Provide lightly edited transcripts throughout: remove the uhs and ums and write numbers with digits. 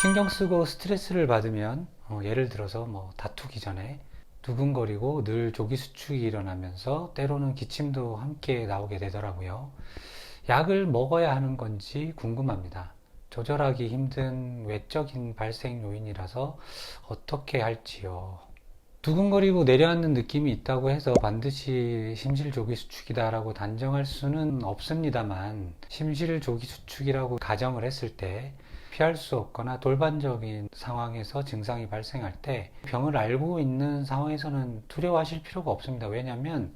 신경 쓰고 스트레스를 받으면 예를 들어서 뭐 다투기 전에 두근거리고 늘 조기수축이 일어나면서 때로는 기침도 함께 나오게 되더라고요. 약을 먹어야 하는 건지 궁금합니다. 조절하기 힘든 외적인 발생 요인이라서 어떻게 할지요. 두근거리고 내려앉는 느낌이 있다고 해서 반드시 심실조기수축이다라고 단정할 수는 없습니다만, 심실조기수축이라고 가정을 했을 때 피할 수 없거나 돌반적인 상황에서 증상이 발생할 때 병을 알고 있는 상황에서는 두려워하실 필요가 없습니다. 왜냐하면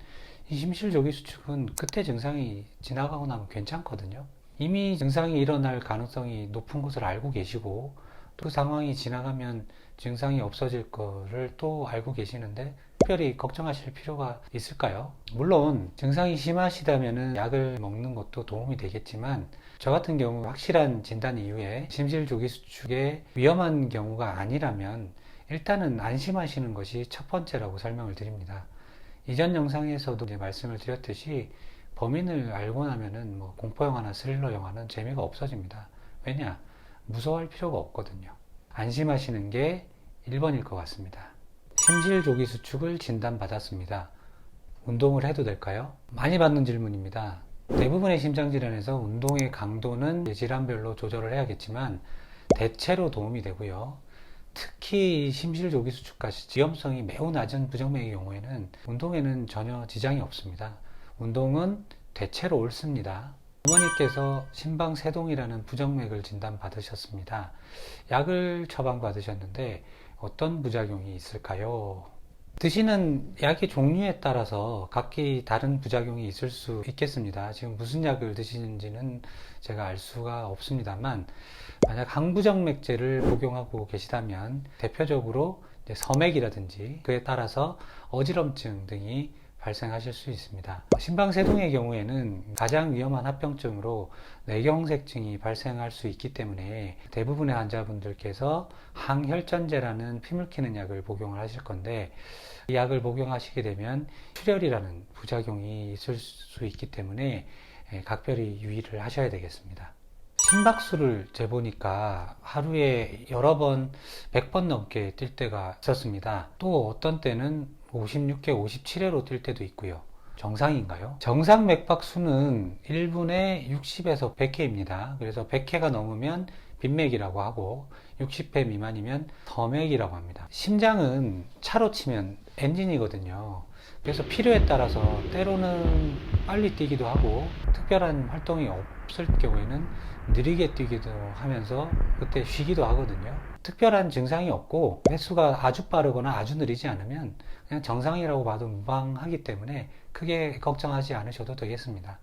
이 심실조기수축은 그때 증상이 지나가고 나면 괜찮거든요. 이미 증상이 일어날 가능성이 높은 것을 알고 계시고, 또 상황이 지나가면 증상이 없어질 거를 또 알고 계시는데 특별히 걱정하실 필요가 있을까요? 물론 증상이 심하시다면 약을 먹는 것도 도움이 되겠지만, 저 같은 경우 확실한 진단 이후에 심실조기수축에 위험한 경우가 아니라면 일단은 안심하시는 것이 첫 번째라고 설명을 드립니다. 이전 영상에서도 말씀을 드렸듯이 범인을 알고 나면은 뭐 공포영화나 스릴러 영화는 재미가 없어집니다. 왜냐? 무서워할 필요가 없거든요. 안심하시는 게 1번일 것 같습니다. 심실조기수축을 진단받았습니다. 운동을 해도 될까요? 많이 받는 질문입니다. 대부분의 심장질환에서 운동의 강도는 질환별로 조절을 해야겠지만 대체로 도움이 되고요. 특히 심실조기수축까지 위험성이 매우 낮은 부정맥의 경우에는 운동에는 전혀 지장이 없습니다. 운동은 대체로 옳습니다. 부모님께서 심방세동이라는 부정맥을 진단받으셨습니다. 약을 처방받으셨는데 어떤 부작용이 있을까요? 드시는 약의 종류에 따라서 각기 다른 부작용이 있을 수 있겠습니다. 지금 무슨 약을 드시는지는 제가 알 수가 없습니다만, 만약 항부정맥제를 복용하고 계시다면 대표적으로 서맥이라든지 그에 따라서 어지럼증 등이 발생하실 수 있습니다. 심방세동의 경우에는 가장 위험한 합병증으로 뇌경색증이 발생할 수 있기 때문에 대부분의 환자분들께서 항혈전제라는 피물 키는 약을 복용을 하실 건데, 이 약을 복용하시게 되면 출혈이라는 부작용이 있을 수 있기 때문에 각별히 유의를 하셔야 되겠습니다. 심박수를 재보니까 하루에 여러 번 100번 넘게 뛸 때가 있었습니다. 또 어떤 때는 56회, 57회로 뛸 때도 있고요. 정상인가요? 정상 맥박수는 1분에 60에서 100회입니다. 그래서 100회가 넘으면 빈맥이라고 하고 60회 미만이면 더맥이라고 합니다. 심장은 차로 치면 엔진이거든요. 그래서 필요에 따라서 때로는 빨리 뛰기도 하고 특별한 활동이 없을 경우에는 느리게 뛰기도 하면서 그때 쉬기도 하거든요. 특별한 증상이 없고 횟수가 아주 빠르거나 아주 느리지 않으면 그냥 정상이라고 봐도 무방하기 때문에 크게 걱정하지 않으셔도 되겠습니다.